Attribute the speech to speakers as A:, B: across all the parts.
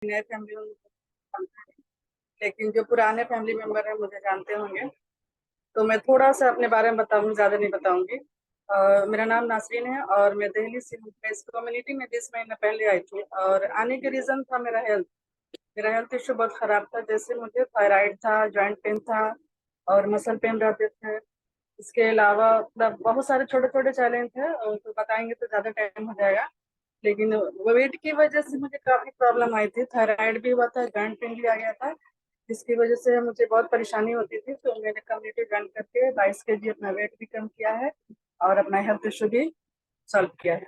A: नए family member, लेकिन जो पुराने फैमिली मेंबर हैं मुझे जानते होंगे। तो मैं थोड़ा सा अपने बारे में बताऊंगी, ज़्यादा नहीं बताऊंगी। मेरा नाम नासरीन है और मैं दिल्ली से हूँ। मैं इस कम्युनिटी में 20 महीने पहले आई थी और आने के रीज़न था मेरा हेल्थ इशू बहुत ख़राब था। जैसे मुझे थायराइड था, जॉइंट पेन था और मसल पेन रहते थे। इसके अलावा मतलब बहुत सारे छोटे छोटे चैलेंज थे, और तो बताएंगे तो ज़्यादा टाइम हो जाएगा। लेकिन वेट की वजह से मुझे काफ़ी प्रॉब्लम आई थी, थायराइड भी हुआ था, जॉइंट पेन भी आ गया था, जिसकी वजह से मुझे बहुत परेशानी होती थी। तो मैंने कम्युनिटी ज्वाइन करके 22 kg अपना वेट भी कम किया है और अपना हेल्थ इशू भी सॉल्व किया है।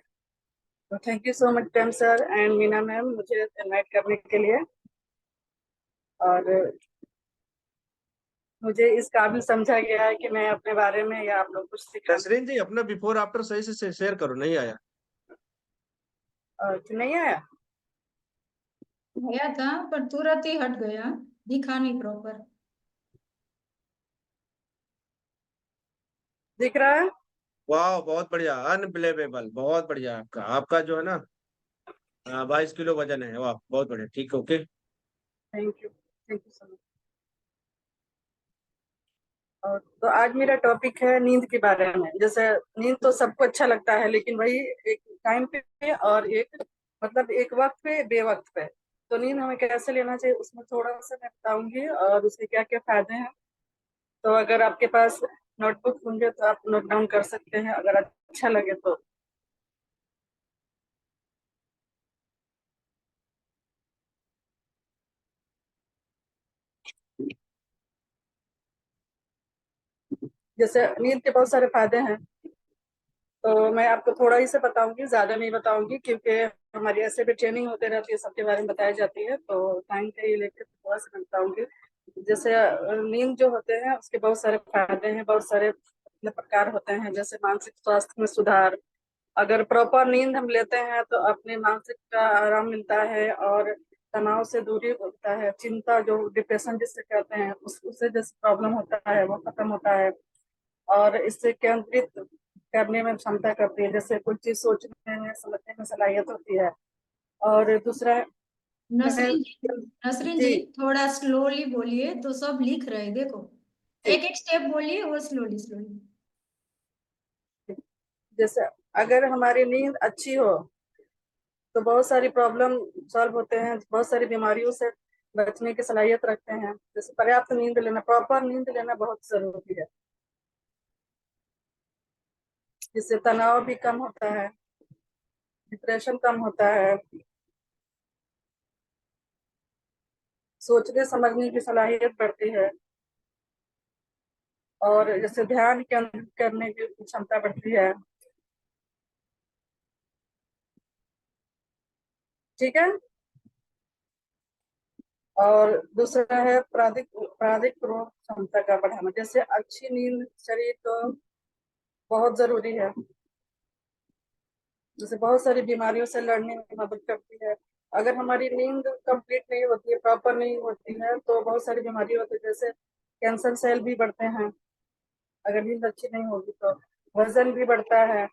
A: तो thank you so much time sir and Meena ma'am मुझे इनवाइट करने के लिए, और मुझे इस काबिल समझा गया है कि मैं अपने बारे में या आप लोग कुछ सिखा।
B: नसरीन जी, अपना बिफोर आफ्टर सही से शेयर करो। नहीं आया?
A: नहीं आया?
C: गया था पर तुरंत ही हट गया, दिखा नहीं प्रॉपर।
A: दिख रहा है?
B: वाह, बहुत बढ़िया, अनबिलीवेबल, बहुत बढ़िया। आपका आपका जो है ना 22 किलो वजन है। वाह, बहुत बढ़िया। ठीक, okay.
A: Thank you so much. और तो आज मेरा टॉपिक है नींद के बारे में। जैसे नींद तो सबको अच्छा लगता है, लेकिन वही एक टाइम पे और एक मतलब एक वक्त पे बेवक्त पे। तो नींद हमें कैसे लेना चाहिए उसमें थोड़ा सा मैं बताऊंगी और उसके क्या क्या फायदे हैं। तो अगर आपके पास नोटबुक होंगे तो आप नोट डाउन कर सकते हैं अगर अच्छा लगे तो। जैसे नींद के बहुत सारे फायदे हैं, तो मैं आपको थोड़ा ही से बताऊंगी, ज्यादा नहीं बताऊंगी, क्योंकि हमारी ऐसे भी ट्रेनिंग होते रहती है, सबके बारे में बताई जाती है। तो टाइम के लेकर थोड़ा सा मैं बताऊंगी। जैसे नींद जो होते हैं उसके बहुत सारे फायदे हैं, बहुत सारे मतलब प्रकार होते हैं। जैसे मानसिक स्वास्थ्य में सुधार, अगर प्रॉपर नींद हम लेते हैं तो अपने मानसिक का आराम मिलता है और तनाव से दूरी होता है। चिंता जो डिप्रेशन जिससे कहते हैं उससे जैसे प्रॉब्लम होता है वो खत्म होता है। और इससे केंद्रित करने में क्षमता करती है, जैसे कुछ चीज सोचने में समझने में सलाहियत होती है। और दूसरा है।
C: नसरीन जी, नसरीन जी
A: जी
C: थोड़ा स्लोली बोलिए तो सब लिख रहे हैं, देखो।
A: जी।
C: एक एक स्टेप बोलिए, वो स्लोली स्लोली।
A: जैसे अगर हमारी नींद अच्छी हो तो बहुत सारी प्रॉब्लम सॉल्व होते हैं, बहुत सारी बीमारियों से बचने की सलाहियत रखते हैं। जैसे पर्याप्त नींद लेना, प्रॉपर नींद लेना बहुत जरूरी है, जिससे तनाव भी कम होता है, डिप्रेशन कम होता है, सोचने समझने की सलाहियत बढ़ती है, और जैसे ध्यान केंद्रित करने की क्षमता बढ़ती है। ठीक है। और दूसरा है प्राधिक प्राधिक रोग क्षमता का बढ़ाना। जैसे अच्छी नींद शरीर को बहुत जरूरी है, जैसे बहुत सारी बीमारियों से लड़ने में मदद करती है। अगर हमारी नींद कंप्लीट नहीं होती है, प्रॉपर नहीं होती है, तो बहुत सारी बीमारी होती है, जैसे कैंसर सेल भी बढ़ते हैं अगर नींद अच्छी नहीं होगी तो। वजन भी बढ़ता है।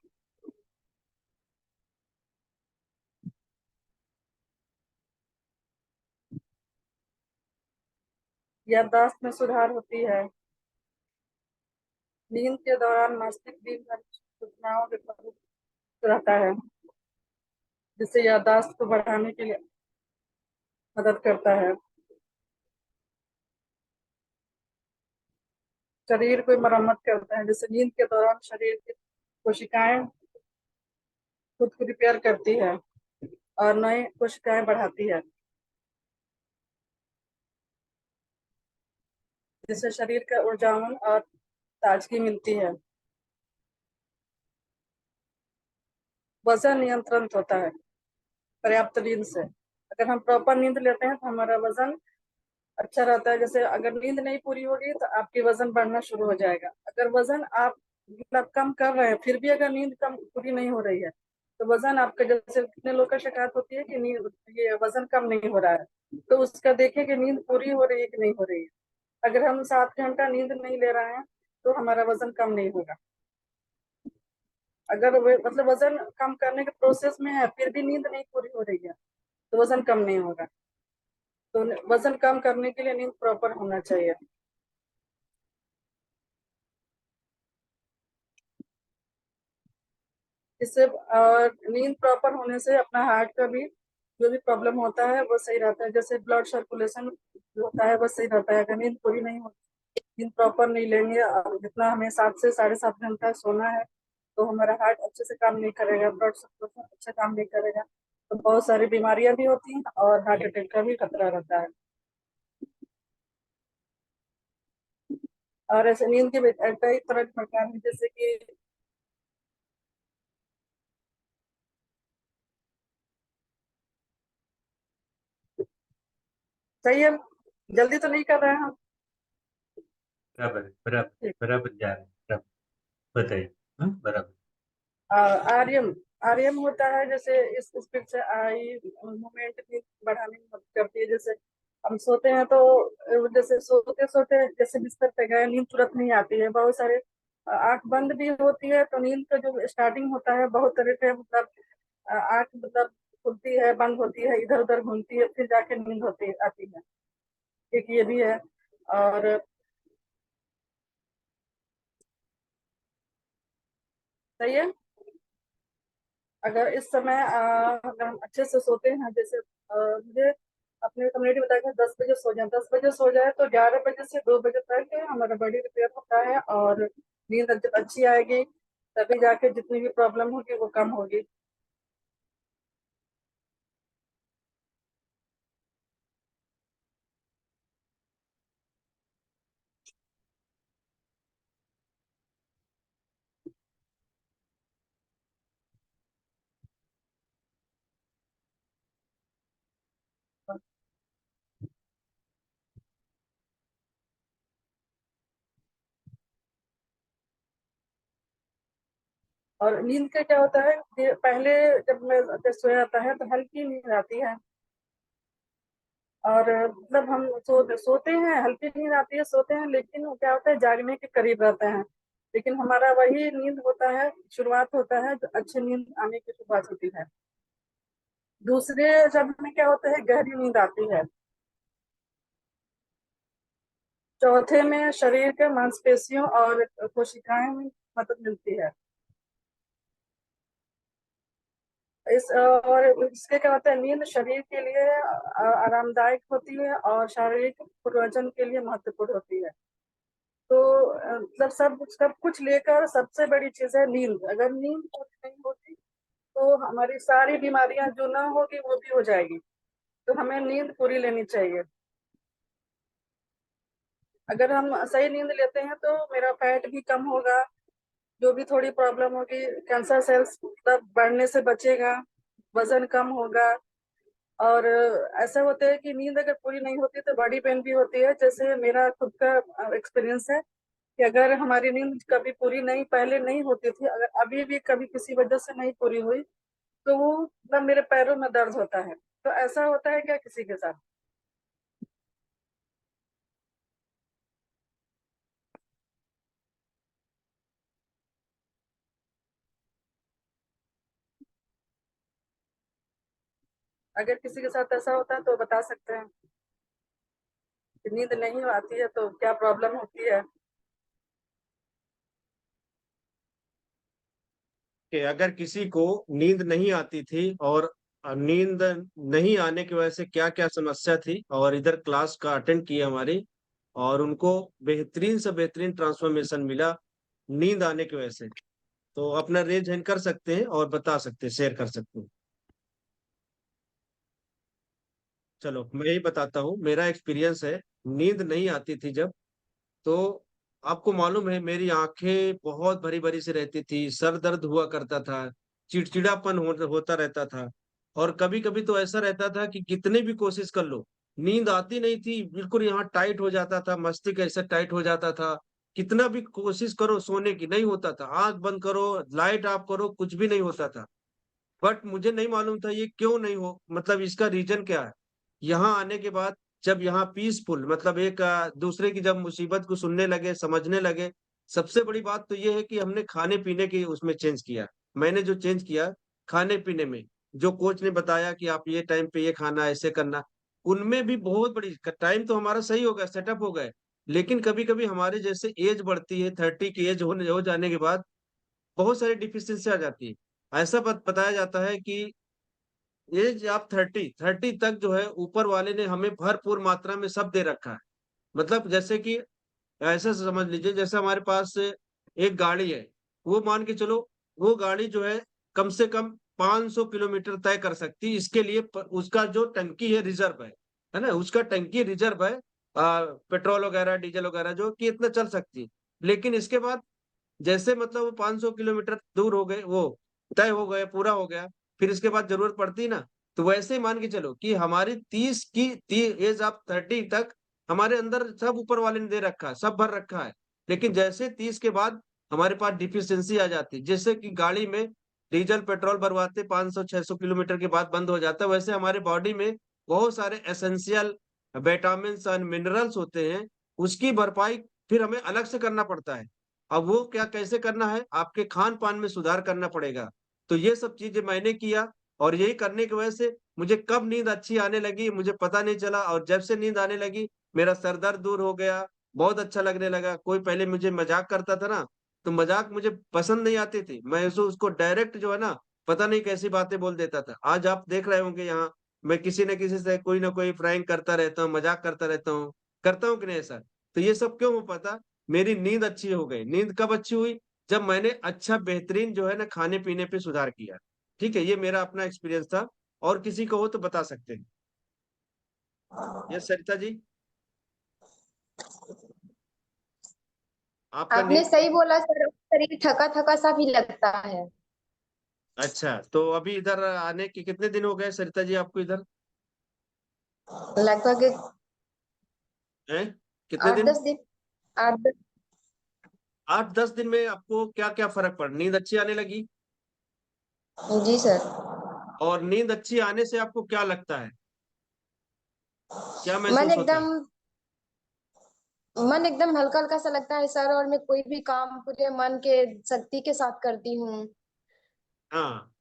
A: याददाश्त में सुधार होती है। नींद के दौरान मस्तिष्क दिन भर सूचनाओं के प्रमुख रहता है, जिससे याददाश्त को बढ़ाने के लिए मदद करता है। शरीर को मरम्मत करता है, जैसे नींद के दौरान शरीर की कोशिकाएं खुद को रिपेयर करती है और नई कोशिकाएं बढ़ाती है, जिससे शरीर का ऊर्जावान और ताजगी मिलती है। वजन नियंत्रण होता है पर्याप्त नींद से। अगर हम प्रॉपर नींद लेते हैं तो हमारा वजन अच्छा रहता है। जैसे अगर नींद नहीं पूरी होगी तो आपकी वजन बढ़ना शुरू हो जाएगा। अगर वजन आप मतलब कम कर रहे हैं फिर भी अगर नींद कम पूरी नहीं हो रही है तो वजन आपका, जैसे कितने लोग का शिकायत होती है कि नींद ये वजन कम नहीं हो रहा है, तो उसका देखिए कि नींद पूरी हो रही है कि नहीं हो रही है। अगर हम 7 घंटा नींद नहीं ले रहे हैं तो हमारा वजन कम नहीं होगा। अगर मतलब वजन कम करने के प्रोसेस में है फिर भी नींद नहीं पूरी हो रही है तो वजन कम नहीं होगा। तो वजन कम करने के लिए नींद प्रॉपर होना चाहिए। इससे नींद प्रॉपर होने से अपना हार्ट का भी जो भी प्रॉब्लम होता है वो सही रहता है, जैसे ब्लड सर्कुलेशन जो होता है वो सही रहता है। अगर नींद पूरी नहीं होती, नींद प्रॉपर नहीं लेंगे और जितना हमें 7 से 7.5 घंटा सोना है, तो हमारा हार्ट अच्छे से काम नहीं करेगा, ब्लड सर्कुलेशन अच्छा काम नहीं करेगा, तो बहुत सारी बीमारियां भी होती हैं और हार्ट अटैक का भी खतरा रहता है। और ऐसे नींद के कई तरह के प्रकार हैं, जैसे कि सही है, जल्दी तो नहीं कर रहे हैं हम।
D: बराबर है, बराबर
A: ठीक।
D: बराबर जा रहे हैं, बराबर बताइए। हाँ, बराबर।
A: आर्यम आर्यम होता है, जैसे इस स्पीड से आई मूवमेंट भी बढ़ाने में मदद करती है। जैसे हम सोते हैं तो जैसे सोते सोते जैसे बिस्तर पे गए, नींद तुरंत नहीं आती है। बहुत सारे आंख बंद भी होती है, तो नींद का जो स्टार्टिंग होता है बहुत तरह के, मतलब आंख मतलब खुलती है, बंद होती है, इधर उधर घूमती है, फिर जाके नींद होती आती है। एक ये भी है। और सही है, अगर इस समय अगर हम अच्छे से सोते हैं, जैसे मुझे अपने कम्युनिटी बताया कि 10 बजे सो जाए, 10 बजे सो जाए तो 11 बजे से 2 बजे तक हमारा बॉडी रिपेयर होता है और नींद जब अच्छी आएगी तभी जाके जितनी भी प्रॉब्लम होगी वो कम होगी। और नींद का क्या होता है कि पहले जब सोया जाता है तो हल्की नींद आती है, और मतलब हम सोते हैं, हल्की नींद आती है, सोते हैं, लेकिन वो क्या होता है जागने के करीब रहते हैं। लेकिन हमारा वही नींद होता है, शुरुआत होता है जो अच्छी नींद आने की शुरुआत होती है। दूसरे शब्द में क्या होता है, गहरी नींद आती है। चौथे में शरीर के मांसपेशियों और कोशिकाएं में मदद मिलती है। और इसके क्या होता है, नींद शरीर के लिए आरामदायक होती है और शारीरिक पुनर्जन के लिए महत्वपूर्ण होती है। तो मतलब सब कुछ लेकर सबसे बड़ी चीज है नींद। अगर नींद पूरी नहीं होती तो हमारी सारी बीमारियां जो ना होगी वो भी हो जाएगी। तो हमें नींद पूरी लेनी चाहिए। अगर हम सही नींद लेते हैं तो मेरा फैट भी कम होगा, जो भी थोड़ी प्रॉब्लम होगी, कैंसर सेल्स मतलब बढ़ने से बचेगा, वजन कम होगा। और ऐसा होता है कि नींद अगर पूरी नहीं होती तो बॉडी पेन भी होती है। जैसे मेरा खुद का एक्सपीरियंस है कि अगर हमारी नींद कभी पूरी नहीं, पहले नहीं होती थी, अगर अभी भी कभी किसी वजह से नहीं पूरी हुई तो वो मतलब मेरे पैरों में दर्द होता है। तो ऐसा होता है क्या किसी के साथ? अगर किसी के साथ ऐसा होता है तो बता सकते हैं कि नींद नहीं आती है तो क्या प्रॉब्लम होती है।
B: कि अगर किसी को नींद नहीं आती थी और नींद नहीं आने की वजह से क्या क्या समस्या थी, और इधर क्लास का अटेंड किया हमारी, और उनको बेहतरीन से बेहतरीन ट्रांसफॉर्मेशन मिला नींद आने की वजह से, तो अपना रेज हैंड कर सकते हैं और बता सकते हैं, शेयर कर सकते हैं। चलो मैं ही बताता हूँ, मेरा एक्सपीरियंस है। नींद नहीं आती थी जब, तो आपको मालूम है मेरी आंखें बहुत भरी भरी से रहती थी, सर दर्द हुआ करता था, चिड़चिड़ापन होता रहता था। और कभी कभी तो ऐसा रहता था कि कितने भी कोशिश कर लो, नींद आती नहीं थी, बिल्कुल यहाँ टाइट हो जाता था, मस्तिष्क ऐसा टाइट हो जाता था, कितना भी कोशिश करो सोने की नहीं होता था, आंख बंद करो, लाइट ऑफ करो, कुछ भी नहीं होता था। बट मुझे नहीं मालूम था ये क्यों नहीं हो, मतलब इसका रीजन क्या है। यहाँ आने के बाद जब यहाँ पीसफुल, मतलब एक दूसरे की जब मुसीबत को सुनने लगे, समझने लगे। सबसे बड़ी बात तो ये है कि हमने खाने पीने की उसमें चेंज किया। मैंने जो चेंज किया खाने पीने में, जो कोच ने बताया कि आप ये टाइम पे ये खाना, ऐसे करना, उनमें भी बहुत बड़ी टाइम तो हमारा सही हो गया, सेटअप हो गए, लेकिन कभी-कभी हमारे जैसे एज बढ़ती है, 30 की एज हो जाने के बाद बहुत सारी डिफिशियंसी आ जाती है। ऐसा बताया जाता है कि एज आप 30 तक जो है ऊपर वाले ने हमें भरपूर मात्रा में सब दे रखा है। मतलब जैसे कि ऐसा समझ लीजिए जैसे हमारे पास एक गाड़ी है, वो मान के चलो वो गाड़ी जो है कम से कम 500 किलोमीटर तय कर सकती है। इसके लिए उसका जो टंकी है रिजर्व है ना? उसका टंकी रिजर्व है पेट्रोल वगैरह, डीजल वगैरह जो कि इतना चल सकती है। लेकिन इसके बाद जैसे मतलब वो 500 किलोमीटर दूर हो गए, वो तय हो गए, पूरा हो गया, फिर इसके बाद ज़रूरत पड़ती ना, तो वैसे ही मान के चलो कि हमारी 30 की ती एज ऑफ 30 तक हमारे अंदर सब ऊपर वाले ने दे रखा है, सब भर रखा है। लेकिन जैसे 30 के बाद हमारे पास डिफिशियंसी आ जाती है, जैसे कि गाड़ी में डीजल, पेट्रोल भरवाते 500-600 किलोमीटर के बाद बंद हो जाता है, वैसे हमारे बॉडी में बहुत सारे एसेंशियल विटामिन्स एंड मिनरल्स होते हैं, उसकी भरपाई फिर हमें अलग से करना पड़ता है। अब वो क्या कैसे करना है? आपके खान-पान में सुधार करना पड़ेगा। तो ये सब चीज़ें मैंने किया और यही करने की वजह से मुझे कब नींद अच्छी आने लगी मुझे पता नहीं चला और जब से नींद आने लगी, मेरा सर दर्द दूर हो गया, बहुत अच्छा लगने लगा। कोई पहले मुझे मज़ाक करता था ना, तो मज़ाक मुझे पसंद नहीं आती थी। मैं उसको डायरेक्ट जो है ना, पता नहीं कैसी बातें बोल देता था। आज आप देख रहे होंगे यहाँ, मैं किसी न किसी से कोई न कोई प्रैंक करता रहता हूँ, मज़ाक करता रहता हूँ। करता हूँ कि नहीं ऐसा? तो ये सब क्यों हो पाता? मेरी नींद अच्छी हो गई। नींद कब अच्छी हुई? जब मैंने अच्छा बेहतरीन जो है ना खाने-पीने पे सुधार किया। ठीक है? ये मेरा अपना एक्सपीरियंस था और किसी को हो तो बता सकते हैं। यस सरिता जी, आपका
E: आपने
B: नींद
E: सही बोला सर, शरीर थका थका सा भी लगता है।
B: अच्छा, तो अभी इधर आने के कितने दिन हो गए सरिता जी आपको इधर?
E: लगभग
B: हैं? कितने
E: आठ
B: दिन?
E: दस दिन 8-10।
B: 8-10 दिन में आपको क्या-क्या फ़र्क पड़ा? नींद अच्छी आने लगी?
E: जी सर।
B: और नींद अच्छी आने से आपको क्या लगता है? क्या
E: मन
B: महसूस होता है?
E: एकदम मन एकदम हल्का हल्का सा लगता है सर, और मैं कोई भी काम पूरे मन के शक्ति के साथ करती हूँ।
B: हाँ,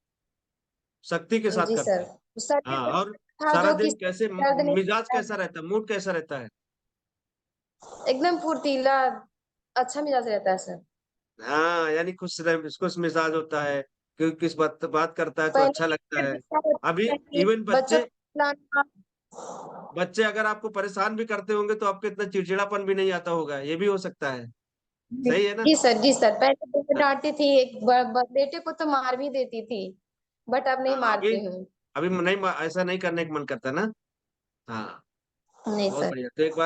B: शक्ति के साथ
E: जी
B: करते
E: सर।
B: हैं।
E: शरीर
B: हाँ,
E: में
B: और
E: था
B: सारा
E: जो कि
B: दिन कैसे
E: दर्द नहीं
B: मिजाज
E: होता
B: कैसा रहता है? मूड कैसा रहता है?
E: है। एकदम फुर्तीला, अच्छा मिजाज रहता है सर।
B: हाँ, यानी खुश मिजाज होता है, क्यों किस बात बात करता है तो
E: पहले
B: अच्छा लगता है।
E: क्या
B: अभी
E: होता है कि
B: इवन
E: बच्चों
B: बच्चे
E: को खिलाना।
B: बच्चे अगर आपको परेशान भी करते होंगे तो आपको इतना चिड़चिड़ापन भी नहीं आता होगा, ये भी हो सकता है। सही है ना?
E: जी सर, जी सर। पहले बहुत डांटती थी, एक बेटे को तो मार भी देती थी, बट अब नहीं
B: हाँ, अभी
E: मारती हूँ।
B: अभी नहीं ऐसा नहीं करने का मन करता ना? हाँ,
E: नहीं
B: बहुत
E: सर।
B: बढ़िया। तो एक बार